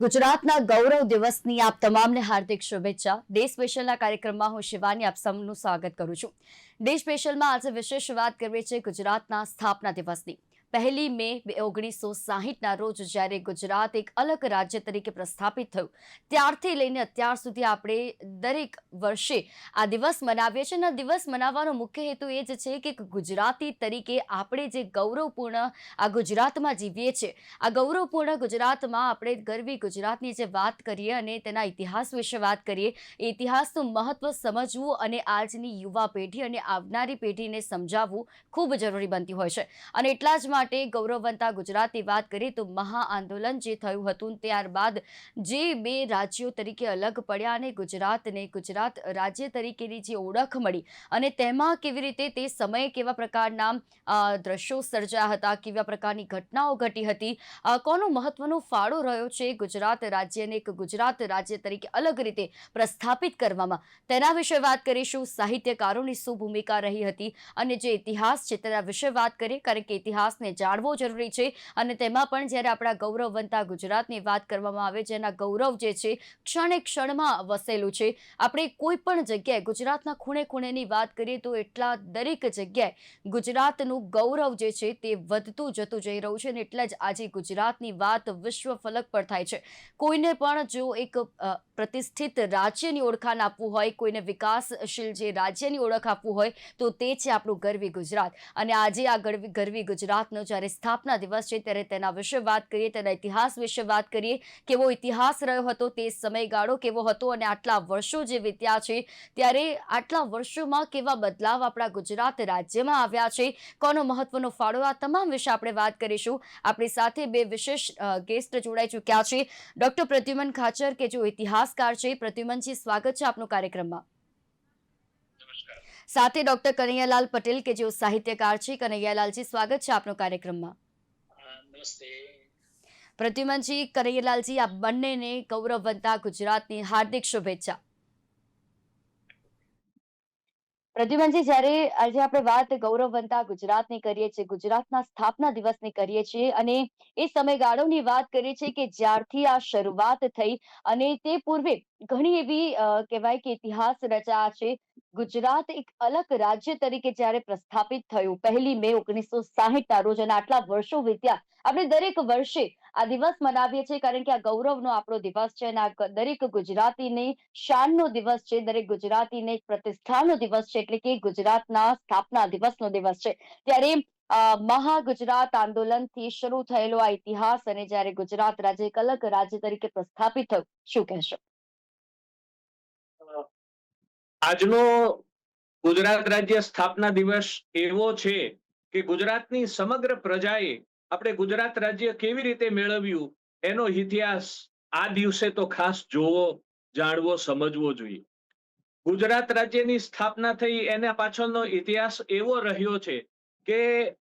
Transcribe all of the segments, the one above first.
ગુજરાતના ગૌરવ દિવસની આપ તમામને હાર્દિક શુભેચ્છા। ડે સ્પેશિયલના કાર્યક્રમમાં હું શિવાની આપ સૌનું સ્વાગત કરું છું। ડે સ્પેશિયલમાં આજે વિશેષ વાત કરવી છે ગુજરાતના સ્થાપના દિવસની। 1 મે 1960ના રોજ જ્યારે ગુજરાત એક અલગ રાજ્ય તરીકે પ્રસ્થાપિત થયું ત્યારથી લઈને અત્યાર સુધી આપણે દરેક વર્ષે આ દિવસ મનાવીએ છીએ। અને દિવસ મનાવવાનો મુખ્ય હેતુ એ જ છે કે ગુજરાતી તરીકે આપણે જે ગૌરવપૂર્ણ આ ગુજરાતમાં જીવીએ છીએ, આ ગૌરવપૂર્ણ ગુજરાતમાં આપણે ગરવી ગુજરાતની જે વાત કરીએ અને તેના ઇતિહાસ વિશે વાત કરીએ, એ ઇતિહાસનું મહત્વ સમજવું અને આજની યુવા પેઢી અને આવનારી પેઢીને સમજાવવું ખૂબ જરૂરી બનતી હોય છે। અને એટલા જ માટે ગૌરવવંતા ગુજરાતની વાત કરીએ તો મહાઆંદોલન જે થયું હતું ત્યારબાદ જે 2 રાજ્યો તરીકે અલગ પડ્યા અને ગુજરાતને ગુજરાત રાજ્ય તરીકેની જે ઓળખ મળી અને તેમાં કેવી રીતે તે સમયે કેવા પ્રકારના દ્રશ્યો સર્જાયા હતા, કેવા પ્રકારની ઘટનાઓ ઘટી હતી, કોનો મહત્વનો ફાળો રહ્યો છે ગુજરાત રાજ્યને એક ગુજરાત રાજ્ય તરીકે અલગ રીતે પ્રસ્થાપિત કરવામાં, તેના વિશે વાત કરીશું। સાહિત્યકારોની શું ભૂમિકા રહી હતી અને જે ઇતિહાસ છે તેના વિશે વાત કરીએ, કારણ કે ઇતિહાસને જાણવો જરૂરી છે। અને તેમાં પણ જ્યારે આપણા ગૌરવવંતા ગુજરાતની વાત કરવામાં આવે, જેના ગૌરવ જે છે ક્ષણે ક્ષણમાં વસેલું છે। આપણે કોઈ પણ જગ્યાએ ગુજરાતના ખૂણે ખૂણેની વાત કરીએ તો એટલા દરેક જગ્યાએ ગુજરાતનું ગૌરવ જે છે તે વધતું જતું જઈ રહ્યું છે અને એટલે જ આજે ગુજરાતની વાત વિશ્વ ફલક પર થાય છે। કોઈને પણ જો એક પ્રતિષ્ઠિત રાજ્યની ઓળખાણ આપવું હોય, કોઈને વિકાસશીલ જે રાજ્યની ઓળખ આપવું હોય તો તે છે આપણું ગરવી ગુજરાત। અને આજે આ ગરવી ગુજરાતનો જ્યારે સ્થાપના દિવસ છે ત્યારે તેના વિશે વાત કરીએ, તેના ઇતિહાસ વિશે વાત કરીએ, કેવો ઇતિહાસ રહ્યો હતો, તે સમયગાળો કેવો હતો અને આટલા વર્ષો જે વીત્યા છે ત્યારે આટલા વર્ષોમાં કેવા બદલાવ આપણા ગુજરાત રાજ્યમાં આવ્યા છે, કોનો મહત્વનો ફાળો, આ તમામ વિશે આપણે વાત કરીશું। આપણી સાથે 2 વિશેષ ગેસ્ટ જોડાઈ ચૂક્યા છે। ડોક્ટર પ્રદ્યુમન ખાચર કે જો ઇતિહાસકાર છે। પ્રદ્યુમનજી, સ્વાગત છે આપનું કાર્યક્રમમાં। સાથે ડોક્ટર કનૈયાલાલ પટેલ કે જેઓ સાહિત્યકાર છે। કનૈયાલાલજી, સ્વાગત છે આપનો કાર્યક્રમમાં। નમસ્તે। પ્રદ્યુમનજી, કનૈયાલાલજી, આ બંનેને ગૌરવવંતા ગુજરાતની હાર્દિક શુભેચ્છા। પ્રદ્યુમનજી, જ્યારે આજે આપણે વાત ગૌરવવંતા ગુજરાતની કરીએ છીએ, ગુજરાતના સ્થાપના દિવસની કરીએ છીએ અને એ સમયગાળોની વાત કરીએ છીએ કે જ્યારથી આ શરૂઆત થઈ અને તે પૂર્વે ઘણી એવી કહેવાય કે ઇતિહાસ રચાયા છે। ગુજરાત એક અલગ રાજ્ય તરીકે જ્યારે પ્રસ્થાપિત થયું 1 મે 1960ના રોજ અને આટલા વર્ષો વીત્યા, આપણે દરેક વર્ષે આ દિવસ મનાવીએ છીએ કારણ કે આ ગૌરવનો આપણો દિવસ છે અને આ દરેક ગુજરાતીની શાનનો દિવસ છે, દરેક ગુજરાતીને એક પ્રતિષ્ઠાનો દિવસ છે, એટલે કે ગુજરાતના સ્થાપના દિવસનો દિવસ છે। ત્યારે મહાગુજરાત આંદોલનથી શરૂ થયેલો આ ઇતિહાસ અને જ્યારે ગુજરાત રાજ્ય એક અલગ રાજ્ય તરીકે પ્રસ્થાપિત થયું, શું કહેશો? આજનો ગુજરાત રાજ્ય સ્થાપના દિવસ એવો છે કે ગુજરાતની સમગ્ર પ્રજાએ આપણે ગુજરાત રાજ્ય કેવી રીતે મેળવ્યું એનો ઇતિહાસ આ દિવસે તો ખાસ જોવો, જાણવો, સમજવો જોઈએ। ગુજરાત રાજ્યની સ્થાપના થઈ એના પાછળનો ઇતિહાસ એવો રહ્યો છે કે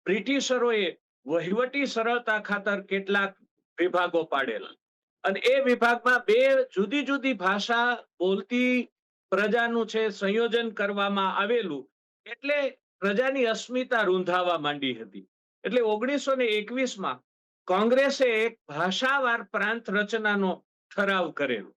બ્રિટિશરોએ વહીવટી સરળતા ખાતર કેટલાક વિભાગો પાડેલા અને એ વિભાગમાં 2 જુદી જુદી ભાષા બોલતી પ્રજાનું છે સંયોજન કરવામાં આવેલું, એટલે પ્રજાની અસ્મિતા રૂંધાવા માંડી હતી। એટલે 1921માં કોંગ્રેસે એક ભાષાવાર પ્રાંત રચનાનો ઠરાવ કરેલો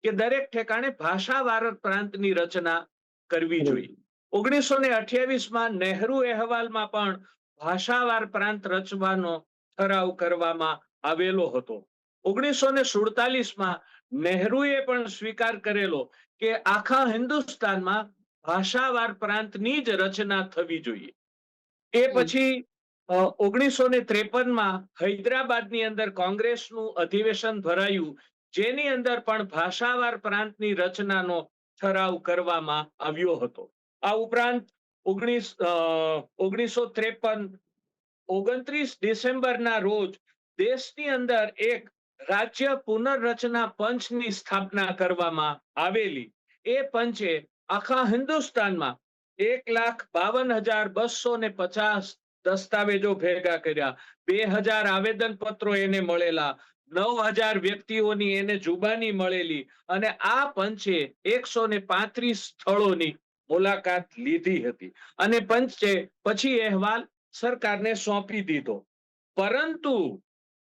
કે દરેક ઠેકાણે ભાષાવાર પ્રાંતની રચના કરવી જોઈએ। 1928માં નહેરુ અહેવાલમાં પણ ભાષાવાર પ્રાંત રચવાનો ઠરાવ કરવામાં આવેલો હતો। 1947માં નહેરુએ પણ સ્વીકાર કરેલો કે આખા હિન્દુસ્તાનમાં ભાષાવાર પ્રાંતની જ રચના થવી જોઈએ। એ પછી 1953માં હૈદરાબાદની અંદર કોંગ્રેસનું અધિવેશન ભરાયું, જેની અંદર પણ ભાષાવાર પ્રાંતની રચનાનો ઠરાવ કરવામાં આવ્યો હતો। આ ઉપરાંત 1953 29 ડિસેમ્બરના રોજ દેશની અંદર એક રાજ્ય પુનર્રચના પંચની સ્થાપના કરવામાં આવેલી। એ પંચે આખા હિન્દુસ્તાનમાં 1,52,250 દસ્તાવેજો ભેગા કર્યા, 2000 આવેદન પત્રો એને મળેલા, 9000 વ્યક્તિઓની એને જુબાની મળેલી અને આ પંચે 135 સ્થળોની મુલાકાત લીધી હતી અને પંચે પછી અહેવાલ સરકારને સોંપી દીધો। પરંતુ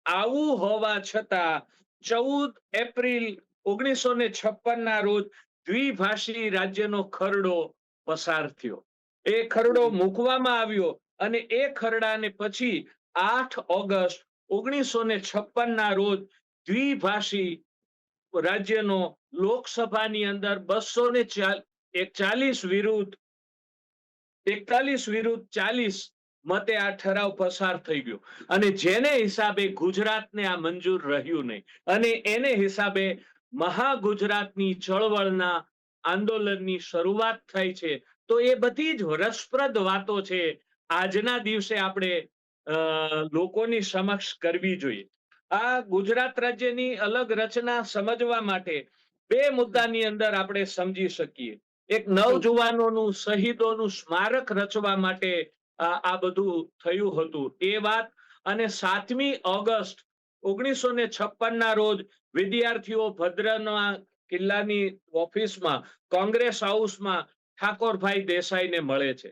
આવું હોવા છતાં 14 એપ્રિલ 1956 ના રોજ દ્વિભાષી રાજ્યનો ખરડો પસાર થયો. એ ખરડો મૂકવામાં આવ્યો અને એ ખરડાને પછી 8 ઓગસ્ટ 1956 ના રોજ દ્વિભાષી રાજ્યનો લોકસભાની અંદર 240 વિરુદ્ધ 41 વિરુદ્ધ 40 મતે આ ઠરાવ પસાર થઈ ગયો અને જેને હિસાબે ગુજરાતને આ મંજૂર રહ્યું નહીં અને એને હિસાબે મહાગુજરાતની ચળવળના આંદોલનની શરૂઆત થઈ છે. તો એ બધી જ રસપ્રદ વાતો છે આજના દિવસે આપણે લોકોની સમક્ષ કરવી જોઈએ. આ ગુજરાત રાજ્યની અલગ રચના સમજવા માટે બે મુદ્દાની અંદર આપણે સમજી શકીએ. એક નવજુવાનોનું શહીદોનું સ્મારક રચવા માટે આ બધું થયું હતું એ વાત, અને 7 ઓગસ્ટ 1956 ના રોજ વિદ્યાર્થીઓ ભદ્રના કિલ્લાની ઓફિસમાં કોંગ્રેસ હાઉસમાં ઠાકોરભાઈ દેસાઈને મળે છે.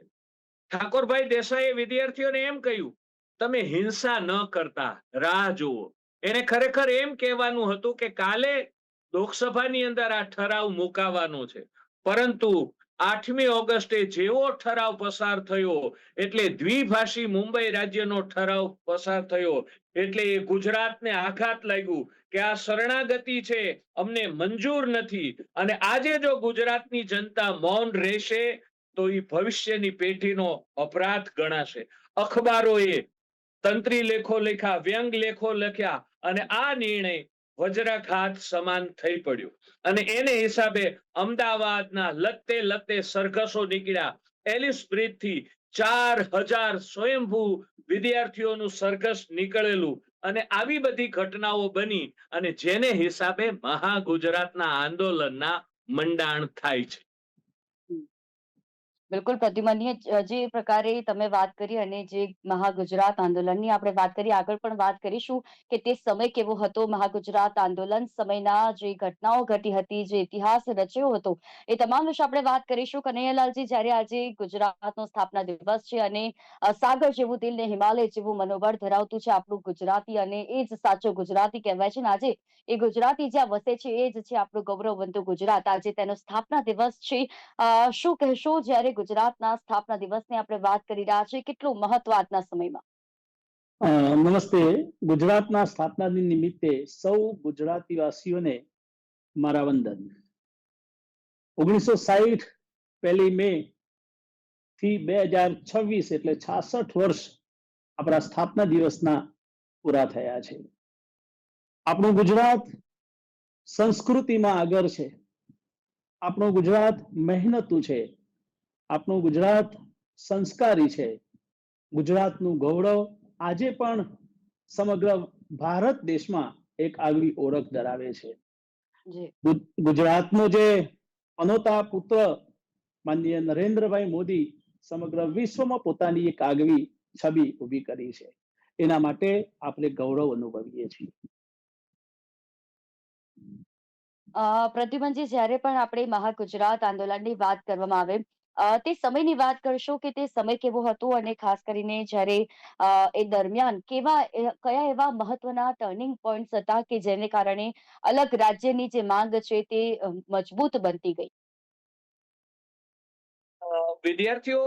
ઠાકોરભાઈ દેસાઈએ વિદ્યાર્થીઓને એમ કહ્યું, તમે હિંસા ન કરતા રાહ જુઓ. એને ખરેખર એમ કહેવાનું હતું કે કાલે લોકસભાની અંદર આ ઠરાવ મુકાવાનો છે, પરંતુ 8 ઓગસ્ટે જેવો ઠરાવ પસાર થયો એટલે દ્વિભાષી મુંબઈ રાજ્યનો ઠરાવ પસાર થયો એટલે એ ગુજરાતને આઘાત લાગ્યું કે આ શરણાગતિ છે, અમને મંજૂર નથી. અને આજે જો ગુજરાતની જનતા મૌન રહેશે તો એ ભવિષ્યની પેઢીનો અપરાધ ગણાશે. અખબારોએ તંત્રી લેખો લખ્યા, વ્યંગ લેખો લખ્યા અને આ નિર્ણય વજ્રાઘાત સમાન થઈ પડ્યો અને એને હિસાબે અમદાવાદના લત્તે લત્તે સરઘસો નીકળ્યા. એલિસ બ્રિજ થી 4000 સ્વયંભૂ વિદ્યાર્થીઓનું સરઘસ નીકળેલું અને આવી બધી ઘટનાઓ બની અને જેને હિસાબે મહાગુજરાતના આંદોલનના મંડાણ થાય છે. બિલકુલ પ્રતિમાનીય જે પ્રકારે તમે વાત કરી અને જે મહાગુજરાત આંદોલનની આપણે વાત કરી, આગળ પણ વાત કરીશું કે તે સમય કેવો હતો, મહાગુજરાત આંદોલન સમયના જે ઘટનાઓ ઘટી હતી, જે ઇતિહાસ રચ્યો હતો, એ તમામ વિશે આપણે વાત કરીશું. કનૈયાલાલજી, જ્યારે આજે ગુજરાતનો સ્થાપના દિવસ છે અને સાગર જેવું દિલ ને હિમાલય જેવું મનોબળ ધરાવતું છે આપણું ગુજરાતી, અને એ જ સાચો ગુજરાતી કહેવાય છે ને આજે એ ગુજરાતી જ્યાં વસે છે એ જ છે આપણું ગૌરવવંતું ગુજરાત. આજે તેનો સ્થાપના દિવસ છે. શું કહેશો, જ્યારે ગુજરાતના સ્થાપના દિવસની આપણે વાત કરી રહ્યા છીએ, કેટલું મહત્વ આજના સમયમાં? નમસ્તે. ગુજરાતના સ્થાપના દિન નિમિત્તે સૌ ગુજરાતી વાસીઓને મારા વંદન. 1960 1 મે થી 2026 એટલે 66 વર્ષ આપણા સ્થાપના દિવસના પૂરા થયા છે. આપણું ગુજરાત સંસ્કૃતિમાં આગળ છે, આપણું ગુજરાત મહેનતુ છે, આપણું ગુજરાત સંસ્કારી છે. ગુજરાતનું ગૌરવ આજે પણ સમગ્ર ભારત દેશમાં એક આગવી ઓળખ ધરાવે છે. ગુજરાતનો જે અનોતા પુત્ર માનનીય નરેન્દ્રભાઈ મોદી સમગ્ર વિશ્વમાં પોતાની એક આગવી છબી ઊભી કરી છે. એના માટે આપણે ગૌરવ અનુભવીએ છીએ. પ્રદ્યુમનજી, જ્યારે પણ આપણે મહાગુજરાત આંદોલનની વાત કરવામાં આવે, તે સમયની વાત કરશો કે તે સમય કેવો હતો અને ખાસ કરીને જ્યારે એ દરમિયાન કયા એવા મહત્વના ટર્નિંગ પોઈન્ટ્સ હતા કે જેને કારણે અલગ રાજ્યની જે માંગ છે તે મજબૂત બનતી ગઈ? વિદ્યાર્થીઓ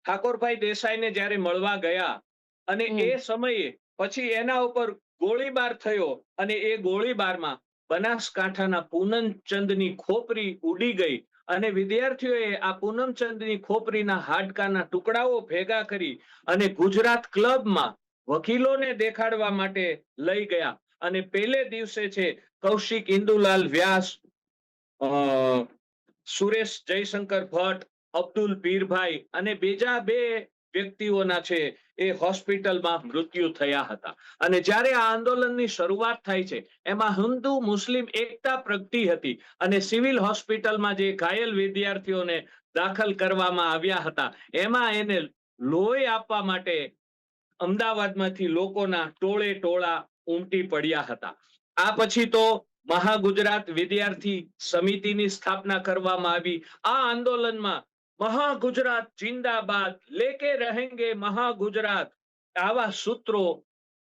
ઠાકોરભાઈ દેસાઈને જ્યારે મળવા ગયા અને એ સમયે પછી એના ઉપર ગોળીબાર થયો અને એ ગોળીબારમાં બનાસકાંઠાના પૂનમચંદની ખોપરી ઉડી ગઈ અને વિદ્યાર્થીઓએ આ પૂનમચંદની ખોપરીના હાડકાના ટુકડાઓ ભેગા કરી અને ગુજરાત ક્લબમાં વકીલોને દેખાડવા માટે લઈ ગયા અને પહેલે દિવસે છે કૌશિક ઇન્દુલાલ વ્યાસ, સુરેશ જયશંકર ભટ્ટ, અબ્દુલ પીરભાઈ અને બીજા 2 વ્યક્તિઓના છે એ હોસ્પિટલમાં મૃત્યુ થયા હતા. અને જ્યારે આ આંદોલનની શરૂઆત થાય છે એમાં હિન્દુ મુસ્લિમ એકતા પ્રગટી હતી અને સિવિલ હોસ્પિટલમાં જે ઘાયલ વિદ્યાર્થીઓને દાખલ કરવામાં આવ્યા હતા એમાં એને લોહી આપવા માટે અમદાવાદમાંથી લોકોના ટોળે ટોળા ઉમટી પડ્યા હતા. આ પછી તો મહાગુજરાત વિદ્યાર્થી સમિતિની સ્થાપના કરવામાં આવી. આ આંદોલનમાં મહાગુજરાત જિંદાબાદ, લેકે રહેંગે મહાગુજરાત, આવા સૂત્રો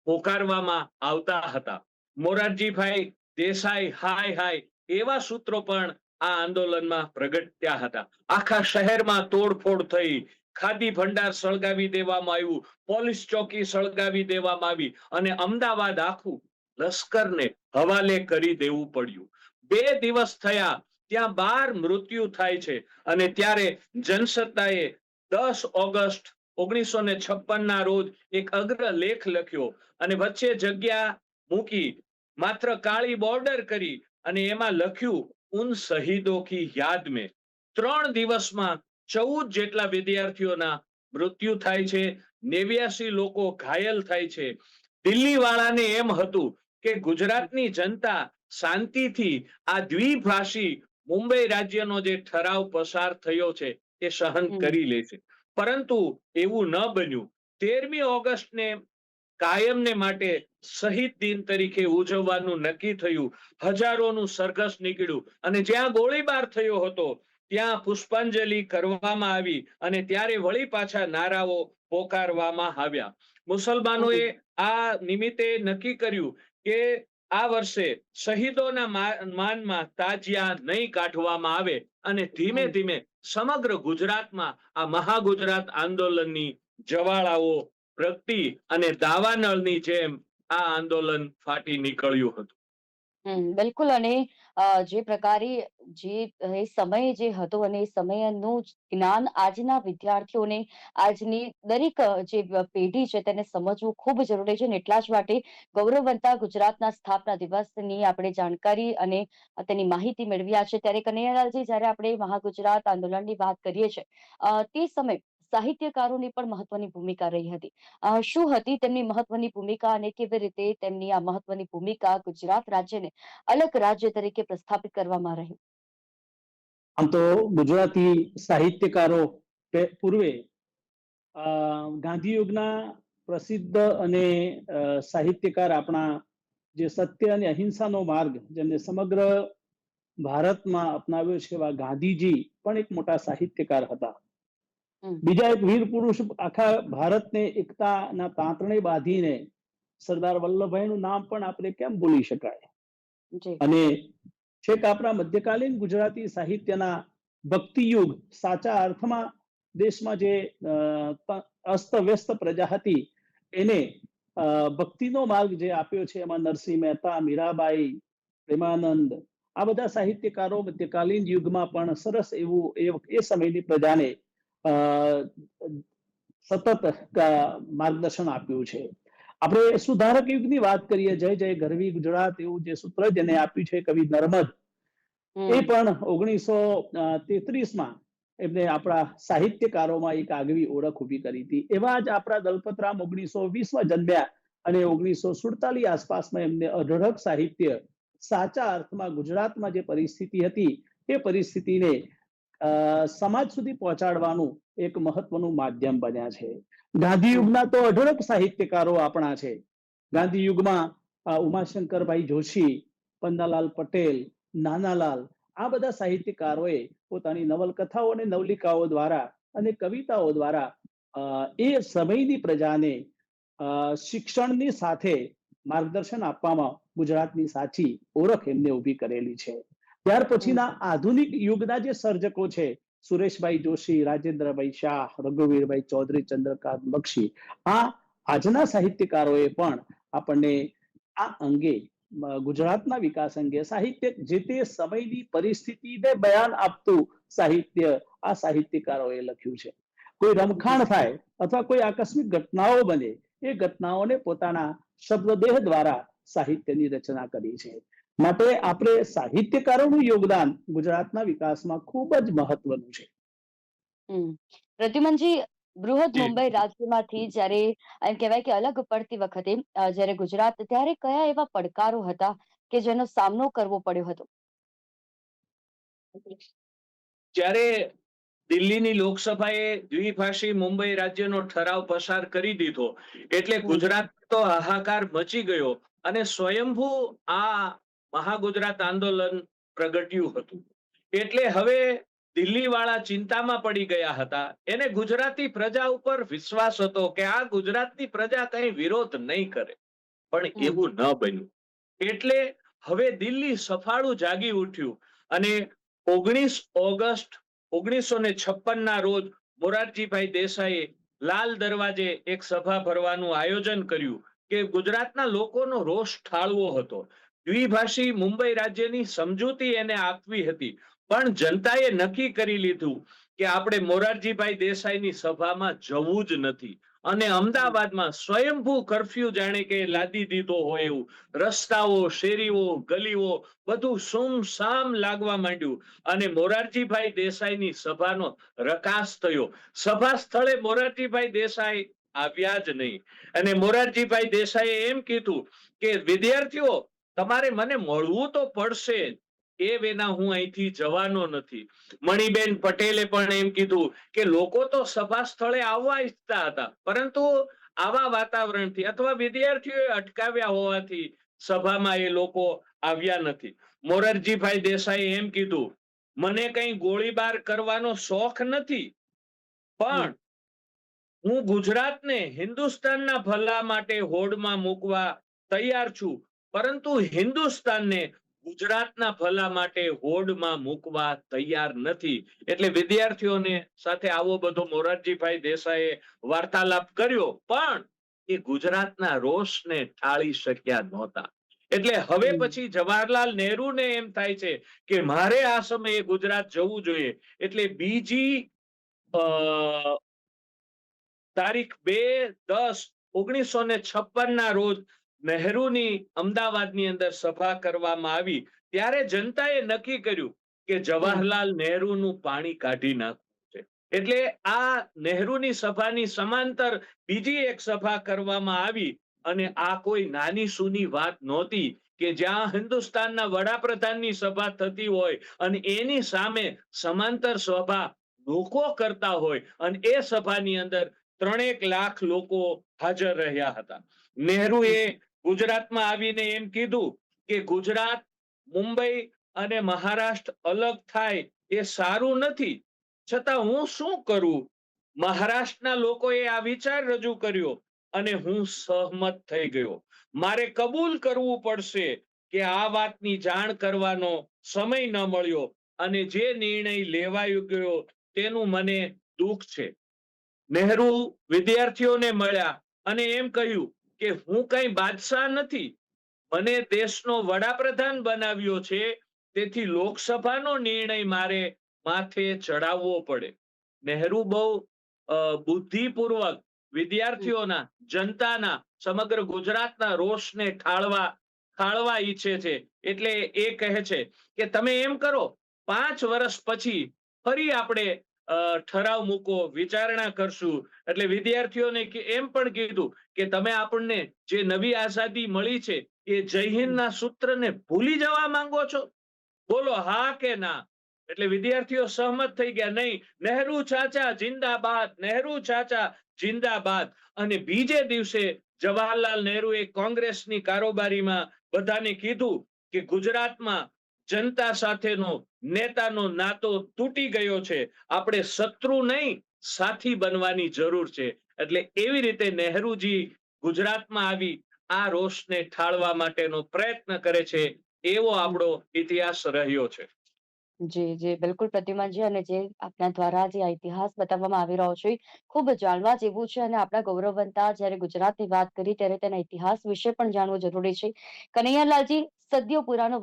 પોકારવામાં આવતા હતા. મોરારજીભાઈ દેસાઈ હાય હાય એવા સૂત્રો પણ આ આંદોલનમાં પ્રગટ્યા હતા. આખા શહેરમાં તોડફોડ થઈ, ખાદી ભંડાર સળગાવી દેવામાં આવ્યું, પોલીસ ચોકી સળગાવી દેવામાં આવી અને અમદાવાદ આખું લશ્કરને હવાલે કરી દેવું પડ્યું. 2 દિવસ થયા, ત્યાં 12 મૃત્યુ થાય છે અને ત્યારે જનસત્તાએ 10 ઓગસ્ટ 1956 ના રોજ એક અગ્ર લેખ લખ્યો અને વચ્ચે જગ્યા મૂકી, માત્ર કાળી બોર્ડર કરી અને એમાં લખ્યું ઉન શહીદો કી યાદ में. 3 દિવસમાં 14 જેટલા વિદ્યાર્થીઓના મૃત્યુ થાય છે, 89 લોકો ઘાયલ થાય છે. દિલ્હી વાળાને એમ હતું કે ગુજરાતની જનતા શાંતિથી આ દ્વિભાષી મુંબઈ રાજ્યનો જે ઠરાવ પસાર થયો છે એ સહન કરી લે છે, પરંતુ એવું ન બન્યું. 13મી ઓગસ્ટને કાયમને માટે શહીદ દિન તરીકે ઉજવવાનું નક્કી થયું. હજારોનું સરઘસ નીકળ્યું અને જ્યાં ગોળીબાર થયો હતો ત્યાં પુષ્પાંજલિ કરવામાં આવી અને ત્યારે વળી પાછા નારાઓ પોકારવામાં આવ્યા. મુસલમાનોએ આ નિમિત્તે નક્કી કર્યું કે આ વર્ષે શહીદોના માનમાં તાજિયા નહીં કાઢવામાં આવે અને ધીમે ધીમે સમગ્ર ગુજરાતમાં આ મહાગુજરાત આંદોલનની જવાળાઓ પ્રગટી અને દાવાનળની જેમ આ આંદોલન ફાટી નીકળ્યું હતું. બિલકુલ. અને જે પ્રકારે જે એ સમય જે હતો અને એ સમયનું જ્ઞાન આજના વિદ્યાર્થીઓને, આજની દરેક જે પેઢી છે તેને સમજવું ખૂબ જરૂરી છે. અને એટલા જ માટે ગૌરવવંતા ગુજરાતના સ્થાપના દિવસની આપણે જાણકારી અને તેની માહિતી મેળવ્યા છે. ત્યારે કનૈયાલાલજી, જ્યારે આપણે મહાગુજરાત આંદોલનની વાત કરીએ છીએ, તે સમય સાહિત્યકારોની પણ મહત્વની ભૂમિકા રહી હતી. શું હતી તેમની મહત્વની ભૂમિકા અને કેવી રીતે તેમની આ મહત્વની ભૂમિકા ગુજરાત રાજ્યને અલગ રાજ્ય તરીકે પ્રસ્થાપિત કરવામાં રહી? આમ તો ગુજરાતી સાહિત્યકારો પૂર્વે ગાંધી યુગના પ્રસિદ્ધ અને સાહિત્યકાર આપણા જે સત્ય અને અહિંસાનો માર્ગ જેમને સમગ્ર ભારતમાં અપનાવ્યો છે એવા ગાંધીજી પણ એક મોટા સાહિત્યકાર હતા. બીજા એક વીર પુરુષ આખા ભારતને એકતાના તાંતણે બાંધીને સરદાર વલ્લભભાઈનું નામ પણ આપણે કેમ ભૂલી શકાય. અને છેક આપણા મધ્યકાલીન ગુજરાતી સાહિત્યના ભક્તિયુગ સાચા અર્થમાં દેશમાં જે અસ્તવ્યસ્ત પ્રજા હતી એને ભક્તિનો માર્ગ જે આપ્યો છે, એમાં નરસિંહ મહેતા, મીરાબાઈ, પ્રેમાનંદ, આ બધા સાહિત્યકારો મધ્યકાલીન યુગમાં પણ સરસ એવું એ સમયની પ્રજાને સતત માર્ગદર્શન આપ્યું છે. આપણે સુધારક યુગની વાત કરીએ, જય જય ગરવી ગુજરાત એવું જે સૂત્ર જેને આપ્યું છે કવિ નર્મદ, એ પણ 1933માં એમને આપણા સાહિત્યકારોમાં એક આગવી ઓળખ ઊભી કરી હતી. એવા જ આપણા દલપતરામ 1920માં જન્મ્યા અને 1947 આસપાસમાં એમને અઢળક સાહિત્ય સાચા અર્થમાં ગુજરાતમાં જે પરિસ્થિતિ હતી એ પરિસ્થિતિને સમાજ સુધી પહોંચાડવાનું એક મહત્વનું માધ્યમ બન્યા છે. ગાંધી યુગના તો અઢળક સાહિત્યકારો આપણા છે. ગાંધી યુગમાં ઉમાશંકરભાઈ જોશી, પન્નાલાલ પટેલ, નાનાલાલ, આ બધા સાહિત્યકારોએ પોતાની નવલકથાઓ અને નવલિકાઓ દ્વારા અને કવિતાઓ દ્વારા એ સમયની પ્રજાને શિક્ષણની સાથે માર્ગદર્શન આપવામાં ગુજરાતની સાચી ઓળખ એમને ઊભી કરેલી છે. ત્યાર પછીના આધુનિક યુગના જે સર્જકો છે, સુરેશભાઈ જોશી, રાજેન્દ્રભાઈ શાહ, રઘુવીરભાઈ ચૌધરી, ચંદ્રકાંત બક્ષી, આ આજના સાહિત્યકારોએ પણ આપણને આ અંગે ગુજરાતના વિકાસ અંગે સાહિત્ય જે તે સમયની પરિસ્થિતિને બયાન આપતું સાહિત્ય આ સાહિત્યકારોએ લખ્યું છે. કોઈ રમખાણ થાય અથવા કોઈ આકસ્મિક ઘટનાઓ બને, એ ઘટનાઓને પોતાના શબ્દદેહ દ્વારા સાહિત્યની રચના કરી છે. માટે આપણે સાહિત્યકારોનું યોગદાન ગુજરાતના વિકાસમાં ખૂબ જ મહત્વનું છે. પ્રદ્યુમનજી, બૃહદ મુંબઈ રાજ્યમાંથી જ્યારે એમ કહેવાય કે અલગ પડતી વખતે જ્યારે ગુજરાત, ત્યારે કયા એવા પડકારો હતા કે જેનો સામનો કરવો પડ્યો હતો? જ્યારે દિલ્હીની લોકસભાએ દ્વિભાષી મુંબઈ રાજ્યનો ઠરાવ પસાર કરી દીધો એટલે ગુજરાત તો હાહાકાર મચી ગયો અને સ્વયંભૂ આ મહાગુજરાત આંદોલન પ્રગટ્યું હતું. એટલે હવે દિલ્હી વાળા ચિંતામાં પડી ગયા હતા. એને ગુજરાતી પ્રજા ઉપર વિશ્વાસ હતો કે આ ગુજરાતની પ્રજા કઈ વિરોધ નહીં કરે, પણ એવું ન બન્યું. એટલે હવે દિલ્હી સફાળું જાગી ઉઠ્યું અને 19 ઓગસ્ટ 1956 ના રોજ મોરારજીભાઈ દેસાઈએ લાલ દરવાજે એક સભા ભરવાનું આયોજન કર્યું કે ગુજરાતના લોકોનો રોષ ઠાળવો હતો. દ્વિભાષી મુંબઈ રાજ્યની સમજૂતી એને આપવી હતી, પણ જનતાએ નક્કી કરી લીધું કે આપણે મોરારજીભાઈ દેસાઈની સભામાં જવું જ નથી. અને અમદાવાદમાં સ્વયંભૂ કર્ફ્યુ જાણે કે લાદી દીધો હોય એવું, રસ્તાઓ, શેરીઓ, ગલીઓ બધું સુમસામ લાગવા માંડ્યું અને મોરારજીભાઈ દેસાઈની સભાનો રકાસ થયો. સભા સ્થળે મોરારજીભાઈ દેસાઈ આવ્યા જ નહીં અને મોરારજીભાઈ દેસાઈએ એમ કીધું કે વિદ્યાર્થીઓ, તમારે મને મળવું તો પડશે, એ વિના હું અહીંથી જવાનો નથી. મણીબેન પટેલે પણ એમ કીધું કે લોકો તો સભા સ્થળે આવવા ઈચ્છતા હતા, પરંતુ આવા વાતાવરણથી અથવા વિદ્યાર્થીઓએ અટકાવ્યા હોવાથી સભામાં એ લોકો આવ્યા નથી. મોરારજીભાઈ દેસાઈએ એમ કીધું, મને કઈ ગોળીબાર કરવાનો શોખ નથી, પણ હું ગુજરાતને હિન્દુસ્તાનના ભલા માટે હોડમાં મૂકવા તૈયાર છું, પરંતુ હિન્દુસ્તાનને ગુજરાતના ભલા માટે હોડમાં મૂકવા તૈયાર નથી. એટલે વિદ્યાર્થીઓને સાથે આવો બધો મોરારજીભાઈ દેસાઈએ વાર્તાલાપ કર્યો, પણ એ ગુજરાતના રોષને ટાળી શક્યા નહોતા. એટલે હવે પછી જવાહરલાલ નહેરુને એમ થાય છે કે મારે આ સમયે ગુજરાત જવું જોઈએ. એટલે બીજી તારીખ 2/10/1956 ના રોજ નહેરુની અમદાવાદની અંદર સભા કરવામાં આવી. ત્યારે જનતાએ નક્કી કર્યું કે જવાહરલાલ નહેરુનું પાણી કાઢી નાખવું છે. એટલે આ નહેરુની સભાની સમાંતર બીજી એક સભા કરવામાં આવી અને આ કોઈ નાની સૂની વાત નહોતી કે જ્યાં હિન્દુસ્તાનના વડાપ્રધાનની સભા થતી હોય અને એની સામે સમાંતર સભા લોકો કરતા હોય અને એ સભાની અંદર 3 લાખ લોકો હાજર રહ્યા હતા. નહેરુએ ગુજરાતમાં આવીને એમ કીધું કે ગુજરાત, મુંબઈ અને મહારાષ્ટ્ર અલગ થાય એ સારું નથી, છતાં હું શું કરું? મહારાષ્ટ્રના લોકોએ આ વિચાર રજૂ કર્યો અને હું સહમત થઈ ગયો. મારે કબૂલ કરવું પડશે કે આ વાતની જાણ કરવાનો સમય ન મળ્યો અને જે નિર્ણય લેવાયો ગયો તેનું મને દુઃખ છે. નહેરુ વિદ્યાર્થીઓને મળ્યા અને એમ કહ્યું કે હું કઈ બાદશાહ નથી, મને દેશનો વડાપ્રધાન બનાવ્યો છે, તેથી લોકસભાનો નિર્ણય મારે માથે ચડાવવો પડે. નહેરુ બહુ બુદ્ધિપૂર્વક વિદ્યાર્થીઓના, જનતાના, સમગ્ર ગુજરાતના રોષને ઠાળવા ઈચ્છે છે. એટલે એ કહે છે કે તમે એમ કરો, 5 વર્ષ પછી ફરી આપણે ઠરાવ મૂકો, વિચારણા કરશું. એટલે વિદ્યાર્થીઓને એમ પણ કીધું કે તમે આપણને જે નવી આઝાદી મળી છે એ જય હિન્દના સૂત્રને ભૂલી જવા માંગો છો? બોલો હા કે ના. એટલે વિદ્યાર્થીઓ સહમત થઈ ગયા, નહીં, નહેરુ ચાચા જિંદાબાદ, નહેરુ ચાચા જિંદાબાદ. અને બીજે દિવસે જવાહરલાલ નહેરુએ કોંગ્રેસની કારોબારીમાં બધાને કીધું કે ગુજરાતમાં જનતા સાથેનો નેતાનો નાતો તૂટી ગયો છે, આપણે શત્રુ નહીં સાથી બનવાની જરૂર છે. એટલે એવી રીતે નહેરુજી ગુજરાતમાં આવી આ રોષને ઠાળવા માટેનો પ્રયત્ન કરે છે. એવો આપણો ઇતિહાસ રહ્યો છે. જી બિલકુલ પ્રદ્યુમનજી, અને જે આપના દ્વારા જે આ ઇતિહાસ બતાવવામાં આવી રહ્યો છે ખૂબ જાણવા જેવું છે અને આપણા ગૌરવવંતા જ્યારે ગુજરાતની વાત કરી ત્યારે તેના ઇતિહાસ વિશે પણ જાણવું જરૂરી છે. કનૈયાલાલજી, સદીઓ પુરાનો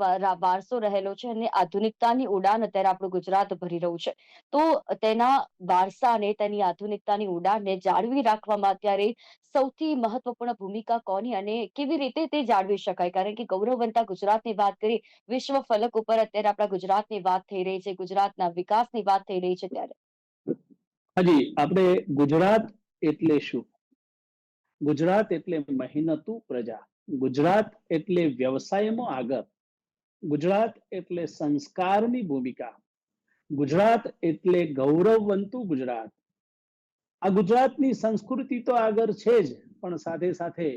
વારસો રહેલો છે અને આધુનિકતાની ઉડાન અત્યારે આપણું ગુજરાત ભરી રહ્યું છે. તો તેના વારસાને, તેની આધુનિકતાની ઉડાનને જાળવી રાખવામાં અત્યારે સૌથી મહત્વપૂર્ણ ભૂમિકા કોની અને કેવી રીતે તે જાળવી શકાય? કારણ કે ગૌરવવંતા ગુજરાતની વાત કરી, વિશ્વ ફલક ઉપર અત્યારે આપણા ગુજરાતની વાત થઈ રહી છે, ગુજરાતના વિકાસની વાત થઈ રહી છે, ત્યારે હાજી, આપણે ગુજરાત એટલે શું? ગુજરાત એટલે મહેનતુ પ્રજા, ગુજરાત એટલે વ્યવસાયમાં આગળ, ગુજરાત એટલે સંસ્કારની ભૂમિકા, ગુજરાત એટલે ગૌરવવંતું ગુજરાત. આ ગુજરાતની સંસ્કૃતિ તો આગળ છે જ, પણ સાથે સાથે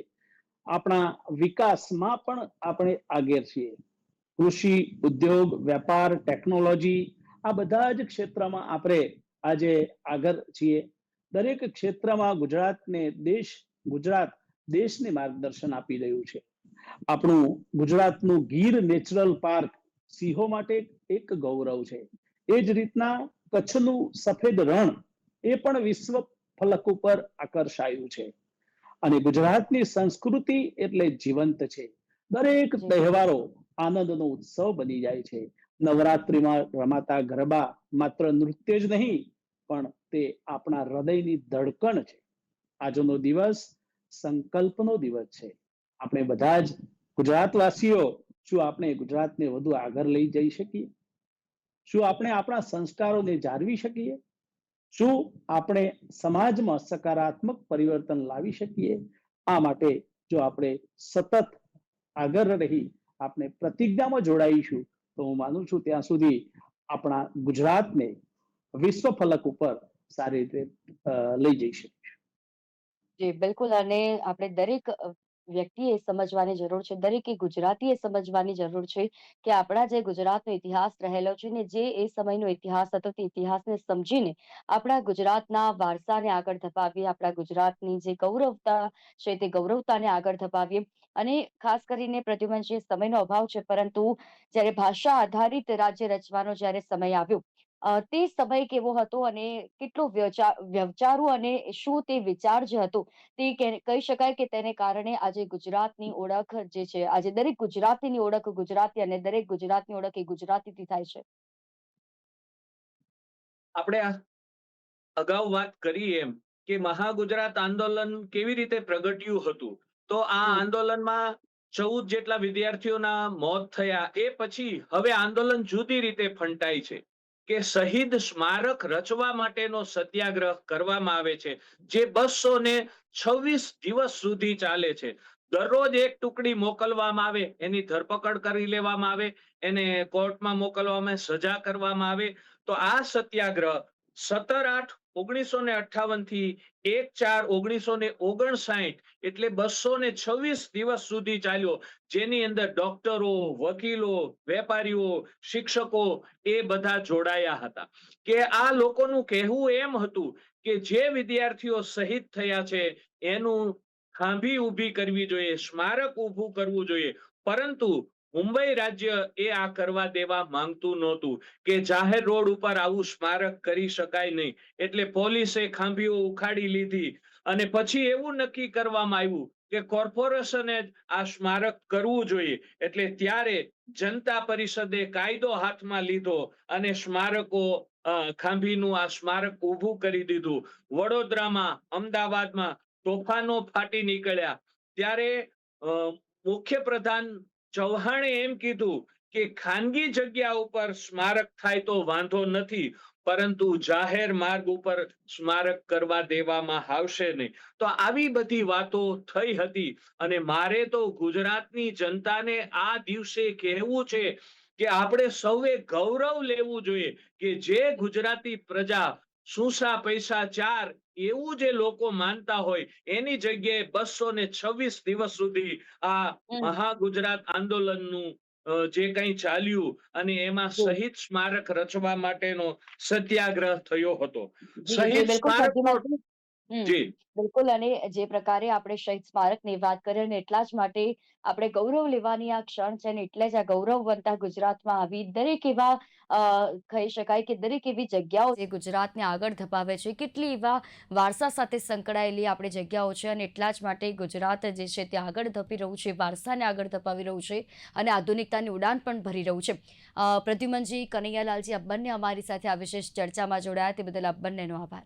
આપણા વિકાસમાં પણ આપણે આગળ છીએ. કૃષિ, ઉદ્યોગ, વેપાર, ટેકનોલોજી, આ બધા જ ક્ષેત્રમાં આપણે આજે આગળ છીએ. દરેક ક્ષેત્રમાં ગુજરાત દેશને માર્ગદર્શન આપી રહ્યું છે. આપણું ગુજરાતનું ગીર નેચરલ પાર્ક સિંહો માટે એક ગૌરવ છે. એ જ રીતના કચ્છનું સફેદ રણ એ પણ વિશ્વ ફલક ઉપર આકર્ષાયું છે. અને ગુજરાતની સંસ્કૃતિ એટલે જીવંત છે. દરેક તહેવારો આનંદનો ઉત્સવ બની જાય છે. નવરાત્રિમાં રમાતા ગરબા માત્ર નૃત્ય જ નહીં, પણ તે આપણા હૃદયની ધડકણ છે. આજનો દિવસ સંકલ્પનો દિવસ છે. આપણે બધા જ ગુજરાતવાસીઓ, શું આપણે ગુજરાતને વધુ આગળ લઈ જઈ શકીએ? શું આપણે આપણા સંસ્કારોને જાળવી શકીએ? શું આપણે સમાજમાં સકારાત્મક પરિવર્તન લાવી શકીએ? આ માટે જો આપણે સતત આગળ રહી આપણે પ્રતિજ્ઞામાં જોડાઈશું, તો હું માનું છું ત્યાં સુધી આપણા ગુજરાતને વિશ્વ ફલક ઉપર સારી રીતે લઈ જઈ શકીશું. જી બિલકુલ. અને આપણે દરેક વ્યક્તિએ સમજવાની જરૂર છે, દરેકે ગુજરાતીએ સમજવાની જરૂર છે કે આપણા જે ગુજરાતનો ઇતિહાસ રહેલો છે ને, જે એ સમયનો ઇતિહાસ હતો, તે ઇતિહાસને સમજીને આપણા ગુજરાતના વારસાને આગળ ધપાવીએ, આપણા ગુજરાતની જે ગૌરવતા છે તે ગૌરવતાને આગળ ધપાવીએ. અને ખાસ કરીને પ્રદ્યુમનજી, સમયનો અભાવ છે, પરંતુ જ્યારે ભાષા આધારિત રાજ્ય રચવાનો જ્યારે સમય આવ્યો, તે સમય કેવો હતો અને કેટલો વ્યવચારુ અને શું તે વિચાર જે હતો તે કહી શકાય કે તેને કારણે આજે ગુજરાતની ઓળખ જે છે, આજે દરેક ગુજરાતીની ઓળખ ગુજરાતી અને દરેક ગુજરાતની ઓળખ એ ગુજરાતીથી થાય છે. આપણે અગાઉ વાત કરી એમ કે મહાગુજરાત આંદોલન કેવી રીતે પ્રગટ્યું હતું. તો આ આંદોલનમાં 14 જેટલા વિદ્યાર્થીઓના મોત થયા. એ પછી હવે આંદોલન જુદી રીતે ફંટાય છે કે શહીદ સ્મારક રચવા માટેનો સત્યાગ્રહ કરવામાં આવે છે, જે 226 દિવસ સુધી ચાલે છે. દરરોજ એક ટુકડી મોકલવામાં આવે, એની ધરપકડ કરી લેવામાં આવે, એને કોર્ટમાં મોકલવામાં, સજા કરવામાં આવે. તો આ સત્યાગ્રહ 17/8/1958 થી 1/4/1959 એટલે 226 દિવસ સુધી ચાલ્યો, જેની અંદર ડોક્ટરો, વકીલો, વેપારીઓ, શિક્ષકો એ બધા જોડાયા હતા. કે આ લોકોનું કહેવું એમ હતું કે જે વિદ્યાર્થીઓ શહીદ થયા છે એનું ખાંભી ઊભી કરવી જોઈએ, સ્મારક ઊભું કરવું જોઈએ. પરંતુ મુંબઈ રાજ્ય એ આ કરવા દેવા માંગતું નહોતું કે જાહેર રોડ ઉપર આવું સ્મારક કરી શકાય નહીં. એટલે પોલીસે ખાંભીઓ ઉખાડી લીધી અને પછી એવું નક્કી કરવામાં આવ્યું કે કોર્પોરેશને જ આ સ્મારક કરવું જોઈએ. એટલે ત્યારે જનતા પરિષદે કાયદો હાથમાં લીધો અને સ્મારકો ખાંભીનું આ સ્મારક ઊભું કરી દીધું. વડોદરામાં, અમદાવાદમાં તોફાનો ફાટી નીકળ્યા. ત્યારે મુખ્યપ્રધાન ચૌહાણે એમ કીધું કે ખાનગી જગ્યા ઉપર સ્મારક થાય તો વાંધો નથી, પરંતુ જાહેર માર્ગ ઉપર સ્મારક કરવા દેવામાં આવશે નહીં. તો આવી બધી વાતો થઈ હતી. અને મારે તો ગુજરાતની જનતાને આ દિવસે કહેવું છે કે આપણે સૌએ ગૌરવ લેવું જોઈએ કે જે ગુજરાતી પ્રજા સુસા પૈસા ચાર એવું જે લોકો માનતા હોય, એની જગ્યાએ 226 દિવસ સુધી આ મહાગુજરાત આંદોલનનું જે કંઈ ચાલ્યું અને એમાં શહીદ સ્મારક રચવા માટેનો સત્યાગ્રહ થયો હતો. શહીદ સ્મારક જી બિલકુલ. અને જે પ્રકારે આપણે શહીદ સ્મારકની વાત કરી અને એટલા જ માટે આપણે ગૌરવ લેવાની આ ક્ષણ છે, અને એટલે જ આ ગૌરવવંતા ગુજરાતમાં આવી દરેક એવા કહી શકાય કે દરેક એવી જગ્યાઓ જે ગુજરાતને આગળ ધપાવે છે, કેટલી એવા વારસા સાથે સંકળાયેલી આપણી જગ્યાઓ છે, અને એટલા જ માટે ગુજરાત જે છે તે આગળ ધપી રહ્યું છે, વારસાને આગળ ધપાવી રહ્યું છે અને આધુનિકતાની ઉડાન પણ ભરી રહ્યું છે. પ્રદ્યુમનજી, કનૈયાલાલજી, આપ બંને અમારી સાથે આ વિશેષ ચર્ચામાં જોડાયા તે બદલ આપ બંનેનો આભાર.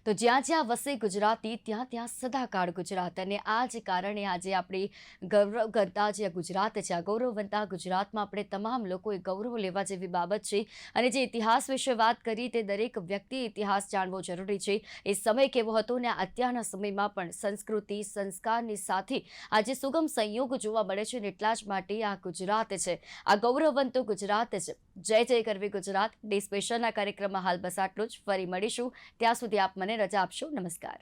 તો જ્યાં જ્યાં વસે ગુજરાતી, ત્યાં ત્યાં સદાકાળ ગુજરાત. અને આ જ કારણે આજે આપણી ગૌરવવંતા જે ગુજરાત છે, આ ગૌરવવંતા ગુજરાતમાં આપણે તમામ લોકોએ ગૌરવ લેવા જેવી બાબત છે. અને જે ઇતિહાસ વિશે વાત કરી, તે દરેક વ્યક્તિએ ઇતિહાસ જાણવો જરૂરી છે. એ સમય કેવો હતો ને અત્યારના સમયમાં પણ સંસ્કૃતિ, સંસ્કારની સાથે આજે સુગમ સંયોગ જોવા મળે છે. અને એટલા જ માટે આ ગુજરાત છે, આ ગૌરવવંતો ગુજરાત છે. જય જય કરવી ગુજરાત. ડે સ્પેશિયલના કાર્યક્રમમાં હાલ બસ આટલું જ. ફરી મળીશું, ત્યાં સુધી આપ મને રજા આપશો. નમસ્કાર.